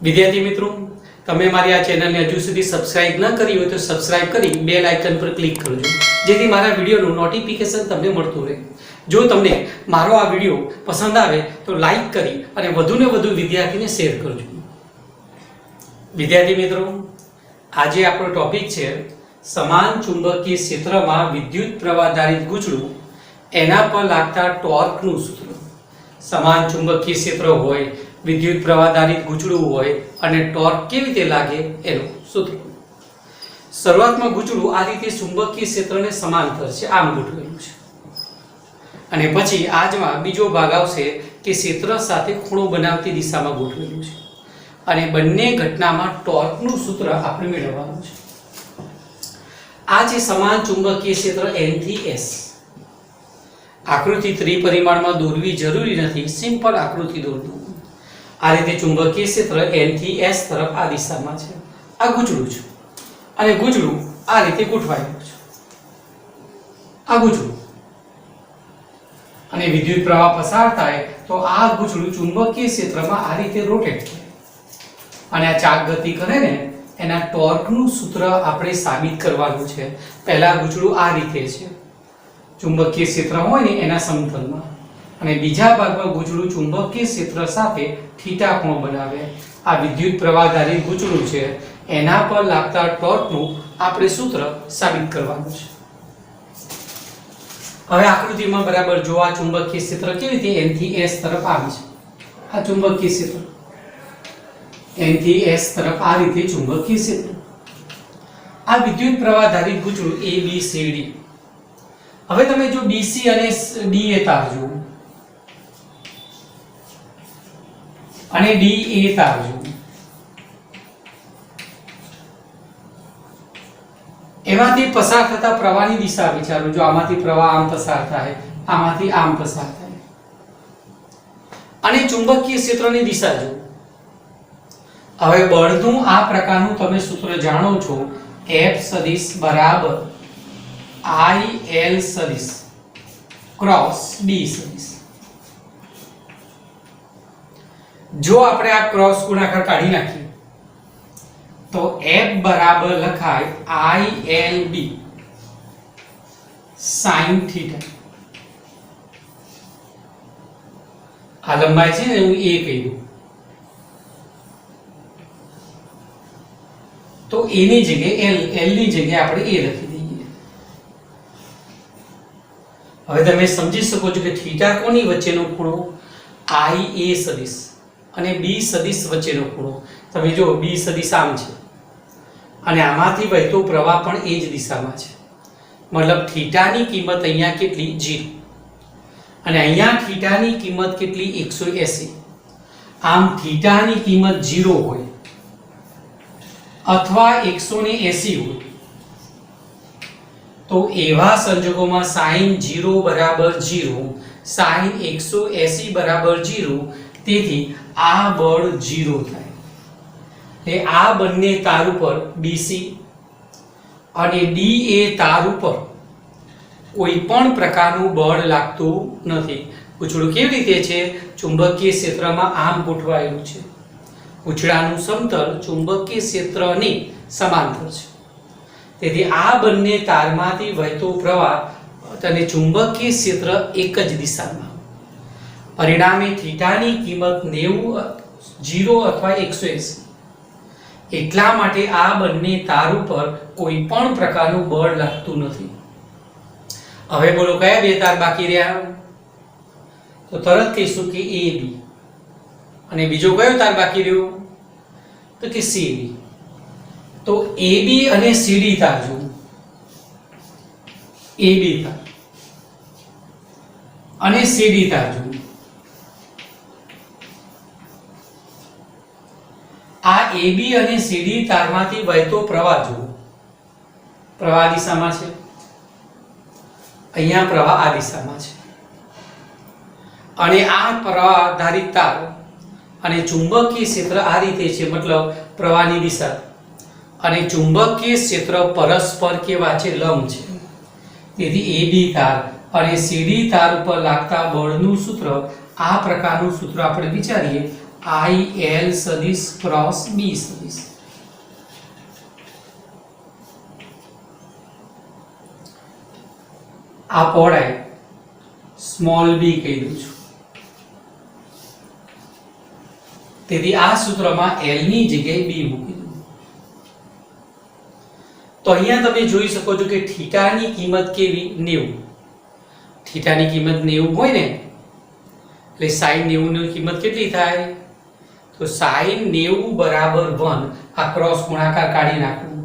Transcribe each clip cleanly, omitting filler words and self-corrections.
વિદ્યાર્થી મિત્રો, તમે મારી આ ચેનલને હજુ સુધી સબસ્ક્રાઇબ ન કરી હોય તો સબસ્ક્રાઇબ કરી બેલ આઇકન પર ક્લિક કરજો, જેથી મારા વિડીયોનું નોટિફિકેશન તમને મળતું રહે। જો તમને મારો આ વિડીયો પસંદ આવે તો લાઈક કરી અને વધુને વધુ વિદ્યાર્થીને શેર કરજો। વિદ્યાર્થી મિત્રો, આજે આપણો ટોપિક છે સમાન ચુંબકીય ક્ષેત્રમાં વિદ્યુત પ્રવાહ આધારિત ગૂંચળું એના પર લાગતા ટોર્કનું સૂત્ર। સમાન ચુંબકીય ક્ષેત્ર હોય, વિદ્યુત પ્રવાહ આધારિત ગૂંચળું હોય અને ટોર્ક કેવી રીતે લાગે એનું સૂત્ર। શરૂઆતમાં ગૂંચળું આ રીતે ચુંબકીય ક્ષેત્રને સમાંતર છે, આમ ગોઠવેલું છે, અને પછી આજમાં બીજો ભાગ આવશે કે ક્ષેત્ર સાથે ખૂણો બનાવતી દિશામાં ગોઠવેલું છે, અને બંને ઘટનામાં ટોર્કનું સૂત્ર આપણે મેળવવાનું છે। આ છે સમાન ચુંબકીય ક્ષેત્ર N થી S। આકૃતિ ત્રિપરિમાણમાં દોરવી જરૂરી નથી, સિમ્પલ આકૃતિ દોરજો। આ રીતે ચુંબકીય ક્ષેત્ર N થી S તરફ આ દિશામાં છે, આ ગૂંચળું છે, અને ગૂંચળું આ રીતે ગોઠવાયેલું છે, આ ગૂંચળું, અને વિદ્યુત પ્રવાહ પસાર થાય તો આ ગૂંચળું ચુંબકીય ક્ષેત્રમાં આ રીતે રોટેટ થાય, અને આ ચાક ગતિ કરે ને એના ટોર્કનું સૂત્ર આપણે સાબિત કરવાનું છે। પહેલા ગૂંચળું આ રીતે છે, ચુંબકીય ક્ષેત્ર હોય ને એના સમતલમાં, અને બીજા ભાગમાં ગૂંચળું ચુંબકીય ક્ષેત્ર સાથે થીટા કોણ બનાવે। આ વિદ્યુત પ્રવાહ આધારિત ગૂંચળું છે, એના પર લાગતા ટોર્કનું આપણે સૂત્ર સાબિત કરવાનું છે। હવે આકૃતિમાં બરાબર જો આ ચુંબકીય ક્ષેત્ર કેવી રીતે N થી S તરફ આવે છે, આ ચુંબકીય ક્ષેત્ર N થી S તરફ આ રીતે ચુંબકીય ક્ષેત્ર, આ વિદ્યુત પ્રવાહ આધારિત ગૂંચળું ABCD। હવે તમે જો BC અને DA તાર જુઓ અને DA તાર જુઓ, એમાંથી પસાર થતા પ્રવાહની દિશા વિચારો। જો આમાંથી પ્રવાહ આમ પસાર થાય, આમાંથી આમ પસાર થાય, અને ચુંબકીય ક્ષેત્રની દિશા જુઓ। હવે બળનું આ પ્રકારનું તમે સૂત્ર જાણો છો, F સદિશ બરાબર IL સદિશ ક્રોસ D સદિશ। જો આપણે આ ક્રોસ ગુણાકાર કાઢી નાખીએ તો F બરાબર લખાય ILB sin થીટા। આ લંબાઈ છે ને હું A કહી દઉં તો A ની જગ્યાએ L ની જગ્યાએ આપણે A લખી દઈએ। હવે તમે સમજી શકો છો કે થીટા કોની વચ્ચેનો ખૂણો, IA સદિશ અને B સદિશ વચ્ચેનો ખૂણો। તમે જો B સદિશ આમ છે અને આમાંથી વહેતો પ્રવાહ પણ એ જ દિશામાં છે, મતલબ થીટાની કિંમત અહીંયા કેટલી 0, અને અહીંયા થીટાની કિંમત કેટલી 180। આમ થીટાની કિંમત 0 હોય અથવા 180 હોય તો એવા સંજોગોમાં sin 0 બરાબર 0, sin 180 બરાબર 0, તેથી આ બળ 0 થાય। એટલે આ બંને તાર ઉપર BC અને DA તાર ઉપર કોઈ પણ પ્રકારનું બળ લાગતું નથી। ગૂંચળું કેવી રીતે છે, ચુંબકીય ક્ષેત્રમાં આમ ગોઠવાયેલું છે, ગૂંચળાનું સમતલ ચુંબકીય ક્ષેત્રની સમાંતર છે, તેથી આ બંને તારમાંથી વહેતો પ્રવાહ અને ચુંબકીય ક્ષેત્ર એક જ દિશામાં, પરિણામે થીટાની કિંમત 90, 0 અથવા 180। એટલા માટે આ બંને તાર ઉપર કોઈ પણ પ્રકારનું બળ લાગતું નથી। હવે બોલો કયા બે તાર બાકી રહ્યા, તો તરત કહીશું કે AB, અને બીજો કયો તાર બાકી રહ્યો તો કે CD। તો AB અને CD તાર જુઓ, AB તાર અને CD તાર જુઓ। આ AB અને CD તારમાંથી વહેતો પ્રવાહ જુઓ, પ્રવાહ દિશામાં છે, અહીંયા પ્રવાહ આ દિશામાં છે, અને આ પ્રવાહ આધારિત તાર અને ચુંબકીય ક્ષેત્ર આ રીતે છે, મતલબ પ્રવાહની દિશા અને ચુંબકીય ક્ષેત્ર પરસ્પર કેવા છે, લંબ છે, તેથી AB તાર અને CD તાર ઉપર લાગતા બળનું સૂત્ર આ પ્રકારનું સૂત્ર આપણે વિચારીએ IL સદિશ ક્રોસ B સદિશ. આ પહોળાઈ સ્મોલ b કહી દઉં છું. તેથી આ સૂત્રમાં L ની જગ્યાએ B મૂકી દઉં. તો અહીંયા તમે જોઈ શકો છો કે થીટાની કિંમત કેવી 90. થીટાની કિંમત 90 હોય ને એટલે sin 90 ની કિંમત કેટલી થાય? તો sin 90 બરાબર 1. આ ક્રોસ ગુણાકાર કાઢી નાખવું.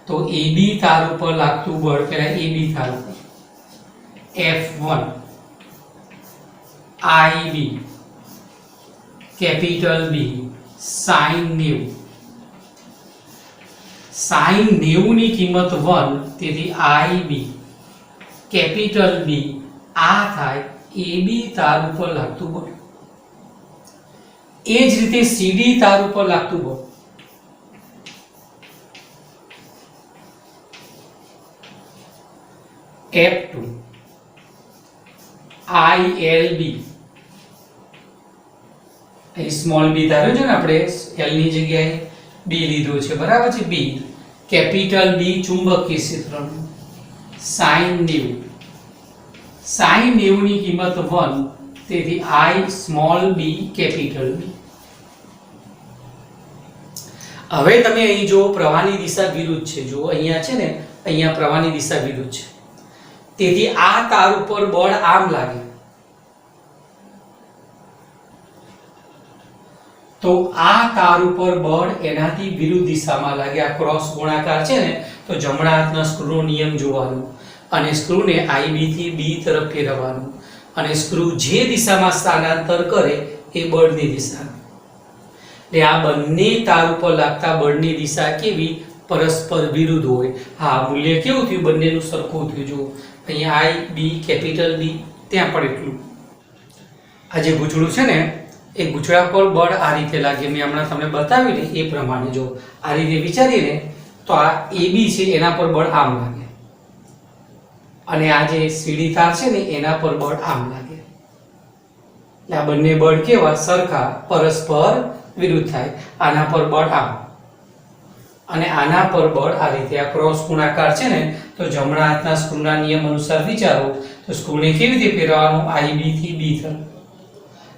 તો AB તાર ઉપર લાગતું બળ પહેલા AB તાર ઉપર F1 IB capital B sin 90. sin 90 ની કિંમત 1, તેથી IB કેપિટલ B આ થાય AB તાર ઉપર લાગતું બળ. એ જ રીતે CD તાર ઉપર લાગતું બળ F2 ILB. અહીં સ્મોલ b ધાર્યો છે ને આપણે, L ની જગ્યાએ B લીધો છે, બરાબર છે. B કેપિટલ B ચુંબકીય ક્ષેત્રનું sin 90. sin 90 ની કિંમત 1, તેથી I small b capital B. હવે તમે અહીં જો પ્રવાહની દિશા વિરુદ્ધ છે, જો અહીંયા છે ને, અહીંયા પ્રવાહની દિશા વિરુદ્ધ છે, તેથી આ તાર ઉપર બળ આમ લાગે. તો આ તાર ઉપર બળ એનાથી વિરુદ્ધ દિશામાં લાગે. આ ક્રોસ ગુણાકાર છે ને, તો જમણા હાથના સ્ક્રૂનો નિયમ જોવાનો અને સ્ક્રૂને IB થી B તરફ ફેરવવાનું અને સ્ક્રૂ જે દિશામાં સ્થાનાંતર કરે એ બળની દિશા. એટલે આ બંને તાર ઉપર લાગતા બળની દિશા કેવી? પરસ્પર વિરુદ્ધ હોય. હા, મૂલ્ય કેવું થયું? બંનેનું સરખું થયું. જો અહીંયા IB કેપિટલ B, ત્યાં પણ એટલું. આ જે ગૂંચળું છે ને, એ ગૂંચળા પર બળ આ રીતે લાગે. મેં હમણાં તમને બતાવ્યું ને એ પ્રમાણે જો આ રીતે વિચારીને તો આ AB છે એના પર બળ આમ લાગે અને આ જે CD તાર છે ને એના પર બળ આમ લાગે. એટલે આ બંને બળ કેવા? સરખા, પરસ્પર વિરુદ્ધ થાય. આના પર બળ આમ અને આના પર બળ આ રીતે. આ ક્રોસ ગુણાકાર છે ને, તો જમણા હાથના સ્ક્રૂના નિયમ અનુસાર વિચારો તો સ્ક્રૂને કેવી રીતે ફેરવવાનું? IB થી B તરફ.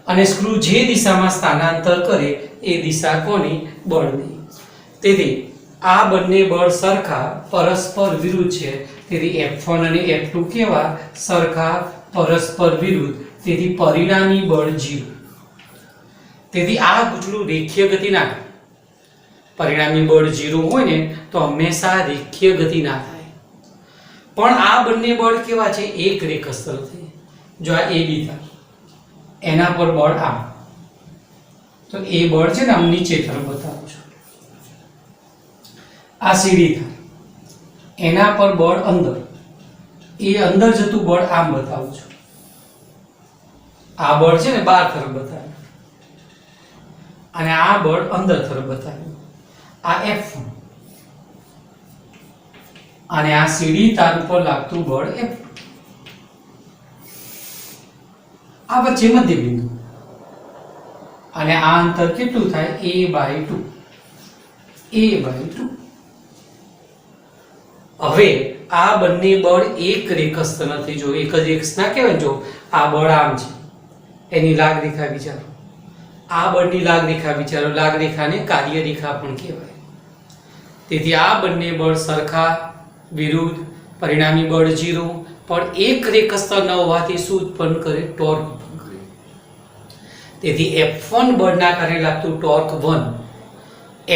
અને સ્ક્રૂ જે દિશામાં સ્થાનાંતર કરે એ દિશા કોની? બળની. તેથી આ બંને બળ સરખા, પરસ્પર વિરુદ્ધ છે. તેથી F1 અને F2 કેવા? સરખા, પરસ્પર વિરુદ્ધ. તેથી પરિણામી બળ 0. તેથી આ ગૂંચળું રેખીય ગતિ ના કરે. પરિણામી બળ 0 હોય ને તો હંમેશા રેખીય ગતિ ના થાય. પણ આ બંને બળ કેવા છે? એક રેખસ્થળથી. જો આ AB તાર, એના પર બળ આમ, તો એ બળ છે ને આમ નીચે તરફ બતાવું છું. આ CD તાર, એના પર બળ અંદર, એ અંદર જતું બળ આમ બતાવું છું. આ બળ છે ને બહાર તરફ બતાવ્યું અને આ બળ અંદર તરફ બતાવ્યું. આ F1 અને આ CD તાર ઉપર લાગતું બળ F2. આ વચ્ચે મધ્ય બિંદુ અને આ અંતર કેટલું થાય? A/2. હવે આ બંને બળ એક રેખસ્થ નથી. જો એક જ એક્સ ના કહેવાય. જો આ બળ આમ છે, એની લાગ રેખા વિચારો. આ બળની લાગ રેખા વિચારો. લાગ રેખાને કાર્ય રેખા પણ કહેવાય. તેથી આ બંને બળ સરખા, વિરુદ્ધ, પરિણામી બળ 0. પણ એક રેખસ્થ ન હોવાથી શું ઉત્પન્ન કરે? ટોર્ક ઉત્પન્ન કરે. તેથી F1 બળના કારણે લાગતું ટોર્ક 1,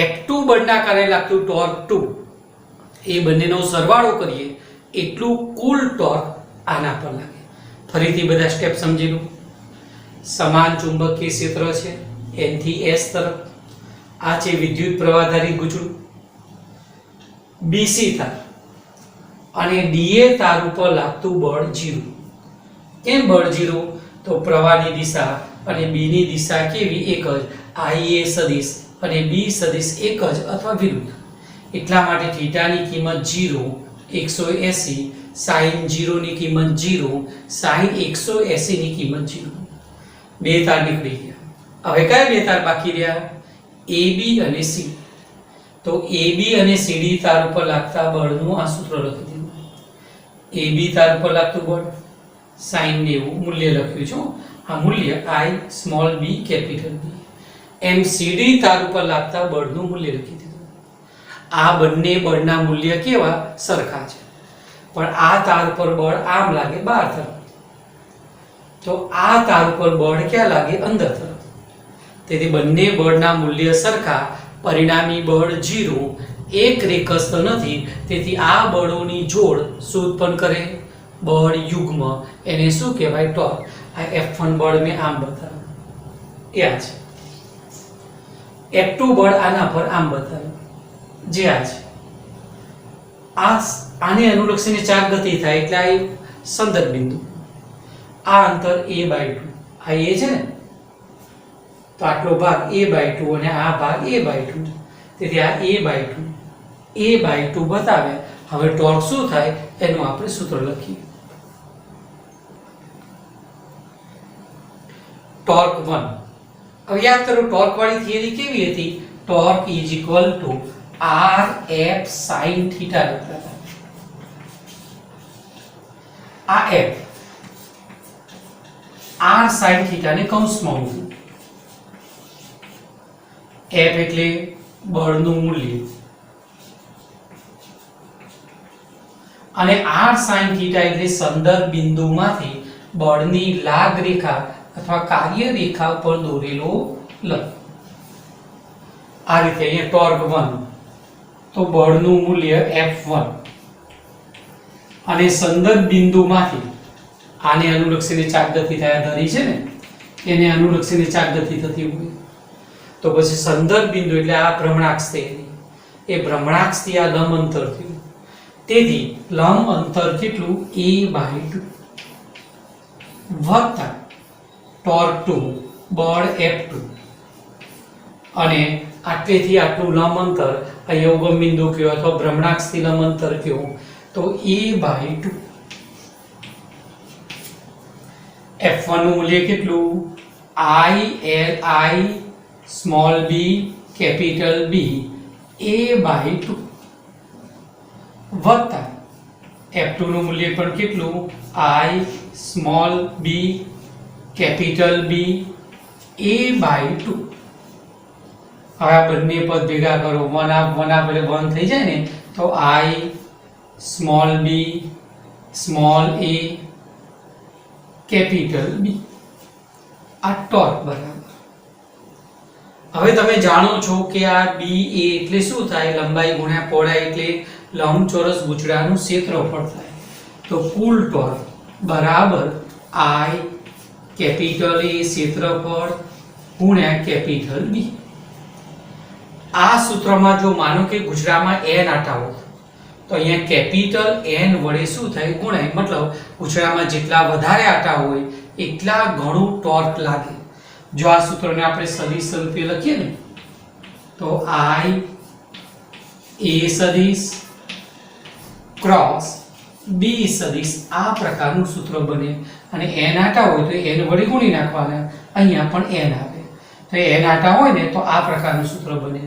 F2 બળના કારણે લાગતું ટોર્ક 2, એ બંનેનો સરવાળો કરીએ એટલું કુલ ટોર્ક આના પર લાગે. ફરીથી બધા સ્ટેપ સમજી લો. સમાન ચુંબકીય ક્ષેત્ર છે N થી S તરફ. આ છે વિદ્યુત પ્રવાહધારી ગૂંચળું BC તાર અને DA તાર ઉપર લાગતું બળ 0. કેમ બળ 0? તો પ્રવાહની દિશા અને B ની દિશા કેવી? એક જ. IA સદિશ અને B સદિશ એક જ અથવા વિરુદ્ધ. એટલા માટે થીટાની કિંમત 0, 180, sin 0 ની કિંમત 0, sin 180 ની કિંમત 0. બે તાર નીકળી ગયા હવે કયા બે તાર બાકી રહ્યા? AB અને CD. તો AB અને CD તાર ઉપર લાગતા બળનું આ સૂત્ર લખી દીધું. AB તાર ઉપર લાગતું બળ sin 90 મૂલ્ય લખ્યું છે. આ મૂલ્ય I small b capital B. એમ CD તાર ઉપર લાગતા બળનું મૂલ્ય લખી દીધું. આ બંને બળના મૂલ્ય કેવા? સરખા છે. પણ આ તાર પર બળ આમ લાગે બહાર તરફ, તો આ તાર ઉપર બળ ક્યાં લાગે? અંદર તરફ. તેથી બંને બળના મૂલ્ય સરખા, પરિણામી બળ 0, એક રેખસ્થ નથી. તેથી આ બળોની જોડ શું ઉત્પન્ન કરે? બળ યુગ્મ. એને શું કહેવાય? ટોર્ક. આ F1 બળ મેં આમ બતાવ્યું, એ આ છે. F2 બળ આના પર આમ બતાવ્યું, જે આ છે. આને અનુલક્ષીને ચાર ગતિ થાય એટલે આ સંદર્ભ બિંદુ. આ અંતર a/2, આ a છે ને, તો આટલો ભાગ a/2 અને આ ભાગ a/2. તેથી આ a/2 બતાવે. હવે ટોર્ક શું થાય એનું આપણે સૂત્ર લખીએ. ટોર્ક 1. હવે યાદ કરો, ટોર્ક વાળી થિયરી કેવી હતી? Torque is equal two Rf sin theta લખતા હતા. આ f r sin થીટા ને કૌંસમાં મૂક્યું. f એટલે બળનું મૂલ્ય અને r sin થીટા એટલે સંદર્ભ બિંદુમાંથી બળની લાગ રેખા અથવા કાર્ય રેખા પર દોરેલો લંબ. આ રીતે અહીંયા ટોર્ક 1 તો બળનું મૂલ્ય F1 અને સંદર્ભ બિંદુમાંથી આને અનુલક્ષીને ચાક ગતિ થયા ધરી છે ને, એને અનુલક્ષીને ચાક ગતિ થતી હોય તો પછી સંદર્ભ બિંદુ એટલે આ ભ્રમણાક્ષ થયેલી, એ ભ્રમણાક્ષથી આ લંબ અંતર થયું. તેથી લંબ અંતર કેટલું? a/2 વત્તા ટોર્ક 2 બળ F2 અને આટલેથી આટલું લંબ અંતર અહીંયા ઉગમ બિંદુ કયો અથવા ભ્રમણાક્ષથી લંબ અંતર કયો? તો a/2. F1 નું મૂલ્ય કેટલું? I small b capital B a/2 વત્તા F2 નું મૂલ્ય પણ કેટલું? I small b capital B a/2. હવે આ બંને પદ ભેગા કરો, 1 એટલે 1 થઈ જાય ને, તો I small b small a capital B. આ ટોર્ક બરાબર. હવે તમે જાણો છો કે આ BA એટલે શું થાય? લંબાઈ ગુણ્યા પહોળાઈ એટલે લંબચોરસ ગૂંચળાનું ક્ષેત્રફળ થાય. તો કુલ ટોર્ક બરાબર I કેપિટલ A ક્ષેત્રફળ ગુણ્યા કેપિટલ B. આ સૂત્રમાં જો માનો કે ગૂંચળામાં n આટા હોય તો અહીંયા કેપિટલ N વડે શું થાય? ગુણાય. મતલબ ગૂંચળામાં જેટલા વધારે આટા હોય એટલા ઘણું ટોર્ક લાગે. જો આ સૂત્રને આપણે સદિશ સ્વરૂપે લખીએ ને તો I A સદિશ ક્રોસ B સદિશ આ પ્રકારનું સૂત્ર બને. અને n આટા હોય તો n વડે ગુણી નાખવાના. અહીંયા પણ n આવે તો n આટા હોય ને તો આ પ્રકારનું સૂત્ર બને.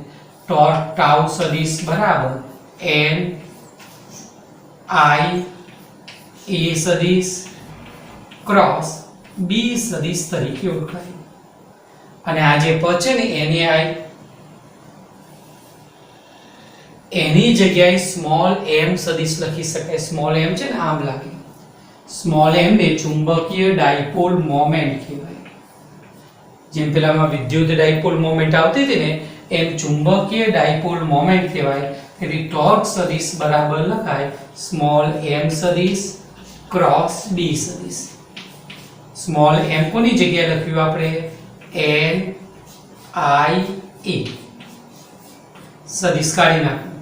ટોર્ક ટાઉ સદિશ બરાબર n I A સદિશ ક્રોસ B સદિશ તરીકે ઓળખાય. અને આ જે પદ છે ને એને એની જગ્યાએ સ્મોલ m સદિશ લખી શકાય. સ્મોલ m છે ને આમ લાગે. સ્મોલ m ને ચુંબકીય ડાયપોલ મોમેન્ટ કહેવાય. જેમ પેલામાં વિદ્યુત ડાયપોલ મોમેન્ટ આવતી હતી ને એમ ચુંબકીય ડાયપોલ મોમેન્ટ કહેવાય. તેથી ટોર્ક સદિશ બરાબર લખાય સ્મોલ m સદિશ ક્રોસ B સદિશ. સ્મોલ m કોની જગ્યાએ લખ્યું આપણે? N I A સદિશ કાઢી નાખ્યું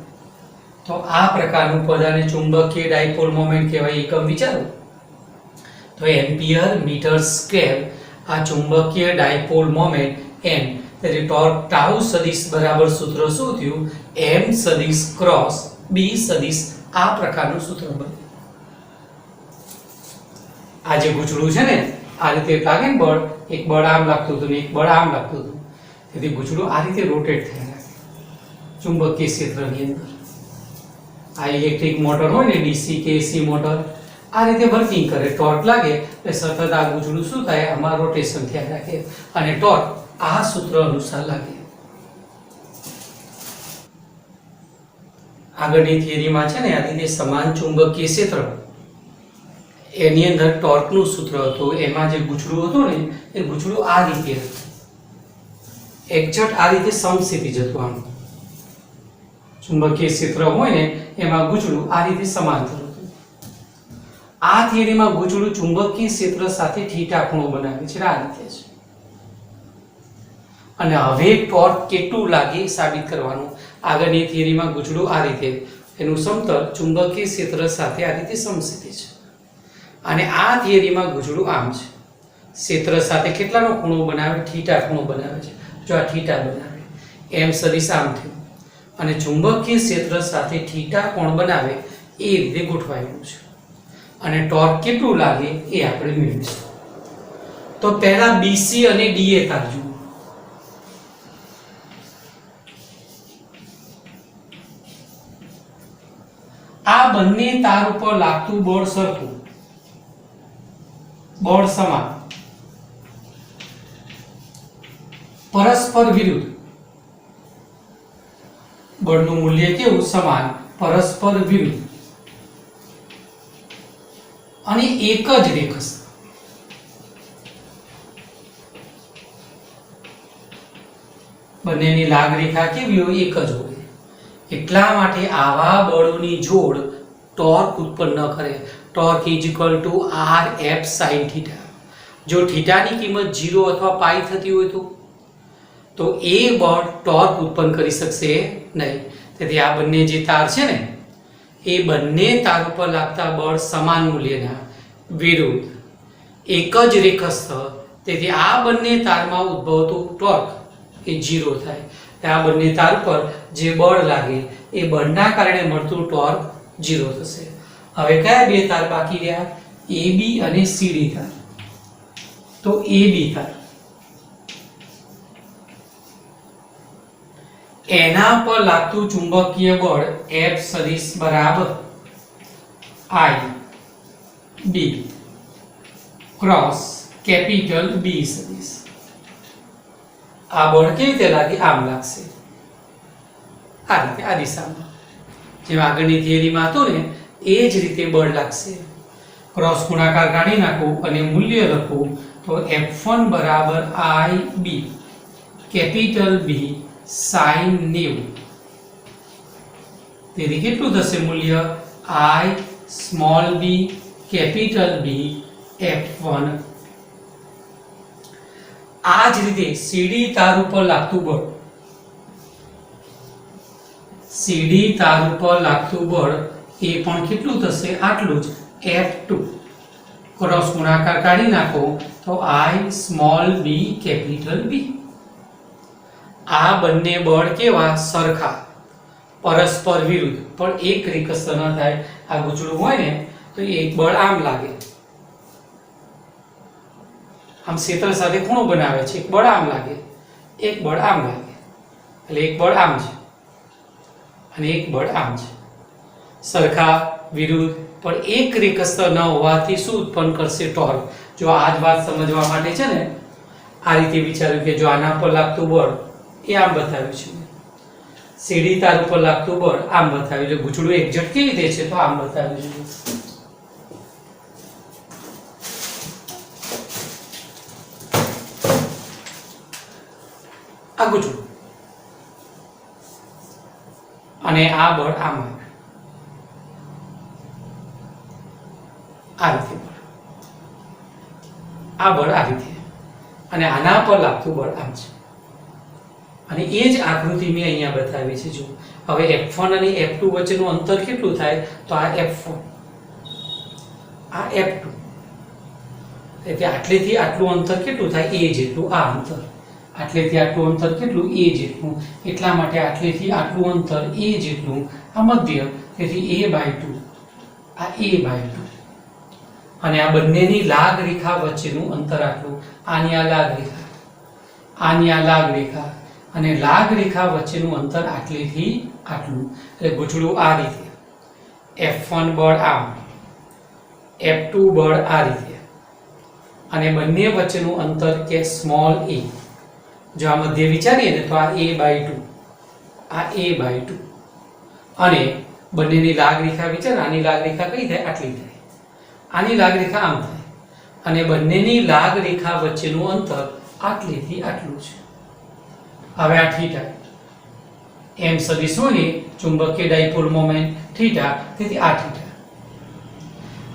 તો આ પ્રકારનું પદ આને ચુંબકીય ડાયપોલ મોમેન્ટ કહેવાય. એકમ વિચારો તો એમ્પિયર મીટર સ્ક્વેર આ ચુંબકીય ડાયપોલ મોમેન્ટ n. તેથી ટોર્ક ટાઉ સદિશ બરાબર સૂત્ર શું થયું? m સદિશ ક્રોસ B સદિશ આ પ્રકારનું સૂત્ર બન્યું. આ જે ગૂંચળું છે ને આ રીતે લાગે ને બળ, એક બળ આમ લાગતું હતું ને એક બળ આમ લાગતું હતું, તેથી ગુચડું આ રીતે રોટેટ થયા રાખે ચુંબકીય ક્ષેત્રની અંદર. આ ઇલેક્ટ્રિક મોટર હોય ને, ડીસી કે એસી મોટર, આ રીતે વર્કિંગ કરે. ટોર્ક લાગે એટલે સતત આ ગુચડું શું થાય, આમાં રોટેશન થયા રાખે અને ટોર્ક આ સૂત્ર અનુસાર લાગે. આગળની થિયરીમાં છે ને આ રીતે સમાન ચુંબકીય ક્ષેત્ર, એની અંદર ટોર્કનું સૂત્ર હતું. એમાં જે ગુચડું હતું ને એ ગુચડું આ રીતે હતું, એક્ઝેક્ટ આ રીતે સમસ્થિતિ હતું. આમ ચુંબકીય ક્ષેત્ર હોય ને એમાં ગુચડું આ રીતે સમાંતર હતું. આ થિયરીમાં ગુચડું ચુંબકીય ક્ષેત્ર સાથે થીટા ખૂણો બનાવે છે, આ રીતે છે. અને હવે ટોર્ક કેટલું લાગે સાબિત કરવાનું. આગળની થિયરીમાં ગુચડું આ રીતે, એનું સમતલ ચુંબકીય ક્ષેત્ર સાથે આ રીતે સમસ્થિતિ છે. અને આ થિયરીમાં ગુચડું આમ છે, ક્ષેત્ર સાથે કેટલાનો ખૂણો બનાવે, થીટા ખૂણો બનાવે છે. જો આ થીટા બનાવે, એમ સદિશ આમ થયું, અને ચુંબકીય ક્ષેત્ર સાથે થીટા કોણ બનાવે એ રીતે ગોઠવાયેલું છે. અને ટોર્ક કેટલું લાગે એ આપણે મેળવીશું. તો પહેલા બીસી અને ડીએ તાર જુઓ. આ બંને તાર ઉપર લાગતું બળ સરખું, બળ સમાન, પરસ્પર વિરુદ્ધ. બળનું મૂલ્ય કેવું, સમાન, પરસ્પર વિરુદ્ધ અને એક જ રેખસ્થ. બંનેની લાગ રેખા કેવી હોય, એક જ હોય. એટલા માટે આવા બળોની જોડ ટોર્ક ઉત્પન્ન કરે. Torque is equal to R F sine theta. જો થીટાની કિંમત 0 અથવા પાઈ થતી હોય તો એ બળ ટોર્ક ઉત્પન્ન કરી શકશે નહીં. તેથી આ બંને જે તાર છે ને એ બંને તાર ઉપર લાગતા બળ સમાન મૂલ્યના, વિરુદ્ધ, એક જ રેખસ્થ. તેથી આ બંને તારમાં ઉદ્ભવતું ટોર્ક એ 0 થાય. આ બંને તાર પર જે બળ લાગે એ બળના કારણે મળતું ટોર્ક 0 થશે. હવે કયા બે તાર બાકી રહ્યા, AB અને CD તાર. તો AB તાર, એના પર લાગતું ચુંબકીય બળ F સદિશ બરાબર I B cross capital B સદિશ. આ બળ કેવી રીતે લાગે, આમ લાગશે, આ રીતે, આ દિશામાં. જેમ આગળની થિયરીમાં હતું ને એ જ રીતે બળ લાગશે. ક્રોસ ગુણાકાર કાઢી નાખું અને મૂલ્ય લખું તો F1 બરાબર IB કેપિટલ B sin 90. તેથી કેટલું થશે મૂલ્ય, I small b capital B F1. આ જ રીતે CD તાર ઉપર લાગતું બળ, CD તાર ઉપર લાગતું બળ એ પણ કેટલું થશે, આટલું જ, F2. ક્રોસ ગુણાકાર કાઢી નાખો તો I small b capital B. આ બંને બળ કેવા, સરખા, પરસ્પર વિરુદ્ધ, પણ એક રેખસ્થ ન થાય. આ ગુચડું હોય ને તો એક બળ આમ લાગે, આમ ક્ષેત્ર સાથે ખૂણો બનાવે છે, એક બળ આમ લાગે, એક બળ આમ લાગે, એટલે એક બળ આમ છે અને એક બળ આમ છે. સરખા, વિરુદ્ધ, પણ એક રેખસ્થ ન હોવાથી શું ઉત્પન્ન કરશે, ટોર્ક. જો આ જ વાત સમજવા માટે છે ને આ રીતે વિચાર્યું કે જો આના પર લાગતું બળ એ આમ બતાવ્યું છે, CD તાર ઉપર લાગતું બળ આમ બતાવ્યું છે, ગુચડું એક્ઝેક્ટ કેવી રીતે છે તો આમ બતાવ્યું છે. આ ગુચડું અને આ બળ આમ આ રીતે બળ, આ બળ આ રીતે, અને આના પર લાગતું બળ આમ છે. અને એ જ આકૃતિ મેં અહીંયા બતાવી છે. જો હવે F1 અને F2 વચ્ચેનું અંતર કેટલું થાય તો આ F1, આ F2, એટલે આટલેથી આટલું અંતર કેટલું થાય, a જેટલું આ અંતર. આટલેથી આટલું અંતર કેટલું, a જેટલું. એટલા માટે આટલેથી આટલું અંતર a જેટલું, આ મધ્ય, તેથી a/2, આ a/2. અને આ બંનેની લાગ રેખા વચ્ચેનું અંતર આટલું. આની આ લાગ રેખા, આની આ લાગ રેખા અને લાગ રેખા વચ્ચેનું અંતર આટલેથી આટલું. એટલે ગૂંચળું આ રીતે, F1 બળ આમ, F2 બળ આ રીતે, અને બંને વચ્ચેનું અંતર કે સ્મોલ a. જો આ મધ્ય વિચારીએ ને તો આ a/2, આ a/2, અને બંનેની લાગ રેખા વિચાર, આની લાગ રેખા કઈ થાય? આટલી થાય. આની લાગ રેખા આમ થાય, અને બંનેની લાગ રેખા વચ્ચેનું અંતર આટલેથી આટલું છે. હવે આ થીટા, m સદિશ હોય ને ચુંબકીય ડાયપોલ મોમેન્ટ થીટા, તેથી આ થીટા,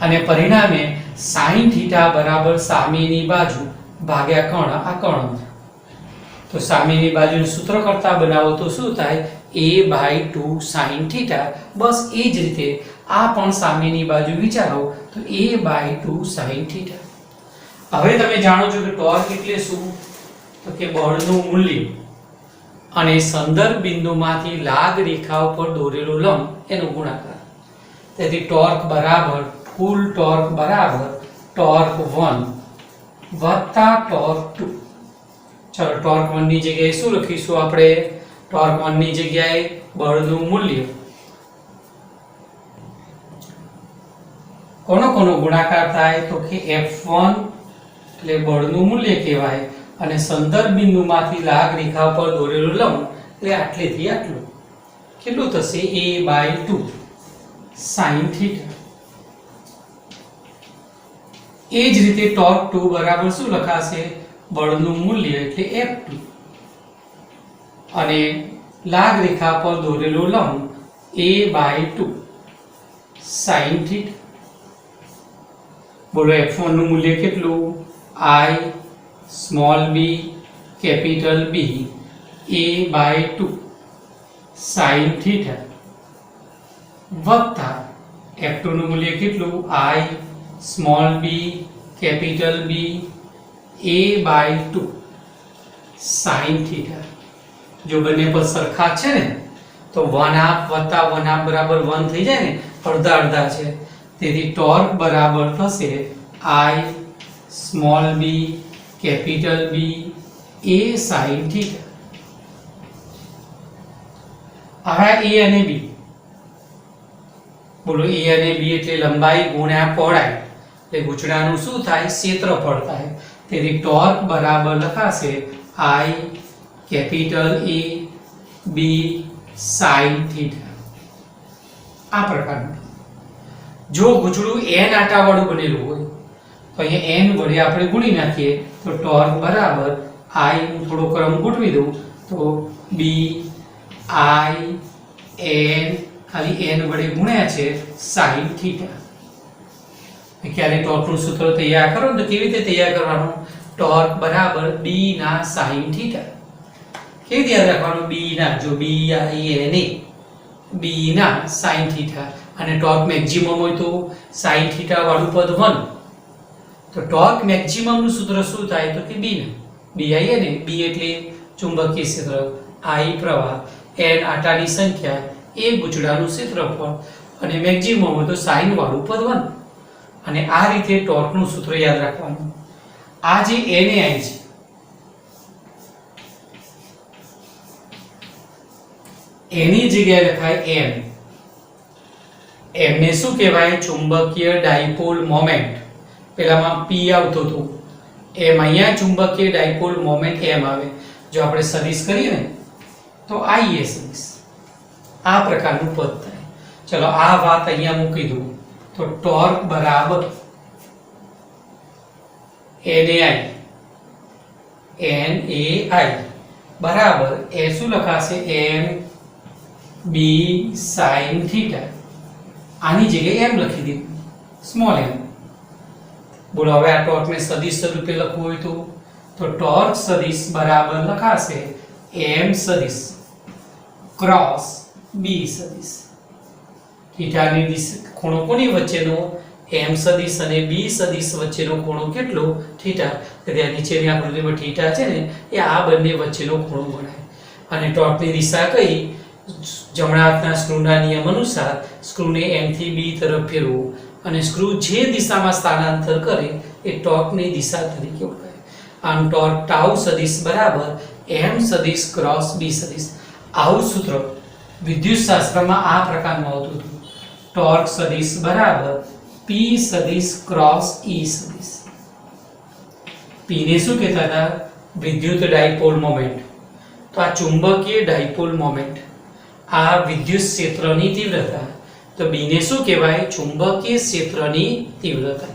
અને પરિણામે sin થીટા બરાબર સામેની બાજુ ભાગ્યા કર્ણ, આ કર્ણ. તો સામેની બાજુનું સૂત્ર કરતા બનાવો તો શું થાય? a/2 sin theta. બસ એ જ રીતે આ પણ સામેની બાજુ વિચારો તો a/2 sin થીટા. હવે તમે જાણો છો કે ટોર્ક એટલે શું? તો કે બળનું મૂલ્ય અને સંદર્ભ બિંદુમાંથી લાગ રેખા ઉપર દોરેલો લંબ એનો ગુણાકાર. તેથી ટોર્ક બરાબર ફૂલ ટોર્ક બરાબર ટોર્ક 1 વત્તા ટોર્ક 2. ચલો ટોર્ક 1 ની જગ્યાએ શું લખીશું આપણે? ટોર્ક 1 ની જગ્યાએ બળનું મૂલ્ય કોનો ગુણાકાર થાય? તો કે F1 એટલે બળનું મૂલ્ય કહેવાય, અને સંદર્ભ બિંદુમાંથી લાગ રેખા પર દોરેલું લંબ એટલે આટલેથી આટલું. કેટલું થશે? a/2 sin theta. એ જ રીતે ટોર્ક 2 બરાબર શું લખાશે? બળનું મૂલ્ય એટલે F2 અને લાગ રેખા પર દોરેલો લંબ a/2 sin થીટા. બોલો F1 નું મૂલ્ય કેટલું? I small b capital B a/2 sin theta વત્તા F2 નું મૂલ્ય કેટલું? I small b capital B a/2 sin theta. જો બંને પર સરખા છે ને તો 1/2 વત્તા 1/2 બરાબર 1 થઈ જાય ને, અડધા અડધા છે. તેથી ટોર્ક બરાબર થશે I small b capital B a sin theta. હવે a અને b, બોલો a અને b એટલે લંબાઈ ગુણ્યા પહોળાઈ, એટલે ગૂંચળાનું શું થાય? ક્ષેત્રફળ થાય. તેથી ટોર્ક બરાબર લખાશે I capital A B sin theta. આ પ્રકારનું. જો ગૂંચળું n આટા વાળું બનેલું હોય તો અહીંયા n વડે આપણે ગુણી નાખીએ તો ટોર્ક બરાબર I, હું થોડો ક્રમ ગોઠવી દઉં તો B I n, ખાલી n વડે ગુણ્યા છે sin થીટા. ક્યારે ટોર્કનું સૂત્ર તૈયાર કરો તો કેવી રીતે તૈયાર કરવાનું? ટોર્ક બરાબર B ના sin થીટા. કેવી રીતે યાદ રાખવાનું? B ના, જો B I N A, B ના sin થીટા, અને ટોર્ક મેક્સિમમ હોય તો sin થીટા વાળું પદ 1. તો ટોર્ક મેક્સિમમ નું સૂત્ર શું થાય? તો કે B ના, B I N A. B એટલે ચુંબકીય ક્ષેત્ર, I પ્રવાહ, N આટાની સંખ્યા, A ગૂંચળાનું ક્ષેત્રફળ, અને મેક્સિમમ હોય તો sin વાળું પદ 1. અને આ રીતે ટોર્કનું સૂત્ર યાદ રાખવાનું. આ જે NAI છે, એની જગ્યાએ લખાય m. m ને શું કહેવાય? ચુંબકીય ડાયપોલ મોમેન્ટ. પેલામાં p આવતો હતો, એમ અહીંયા ચુંબકીય ડાયપોલ મોમેન્ટ m આવે. જો આપણે સદિશ કરીએ ને તો IA સદિશ આ પ્રકારનું પદ થાય. ચલો આ વાત અહીંયા મૂકી દઉં તો ટોર્ક બરાબર NAI બરાબર એ શું લખાશે? m b sin theta. આની જગ્યાએ m લખી દીધું, સ્મોલ m. બોલો હવે આ ટોર્કને સદિશ સ્વરૂપે લખવું હોય તો ટોર્ક સદિશ બરાબર લખાશે m સદિશ ક્રોસ b સદિશ. થીટાની દિશા, ખૂણો કોની વચ્ચેનો? m સદિશ અને b સદિશ વચ્ચેનો ખૂણો કેટલો? થીટા. તેથી આ નીચેની આકૃતિમાં થીટા છે ને એ આ બંને વચ્ચેનો ખૂણો ગણાય. અને ટોર્કની દિશા કઈ? જમણા હાથના સ્ક્રૂના નિયમ અનુસાર સ્ક્રૂને m થી b તરફ ફેરવો અને સ્ક્રૂ જે દિશામાં સ્થાનાંતર કરે એ ટોર્કની દિશા તરીકે ઓળખાય. આમ ટોર્ક ટાઉ સદિશ બરાબર m સદિશ ક્રોસ b સદિશ. આવું સૂત્ર વિદ્યુતશાસ્ત્રમાં આ પ્રકારનું આવતું હતું. ટોર્ક સદિશ બરાબર p સદિશ ક્રોસ e સદિશ. p ને શું કહેતા હતા? વિદ્યુત ડાયપોલ મોમેન્ટ. તો આ ચુંબકીય ડાયપોલ મોમેન્ટ, આ વિદ્યુત ક્ષેત્રની તીવ્રતા. તો b ને શું કહેવાય? ચુંબકીય ક્ષેત્રની તીવ્રતા.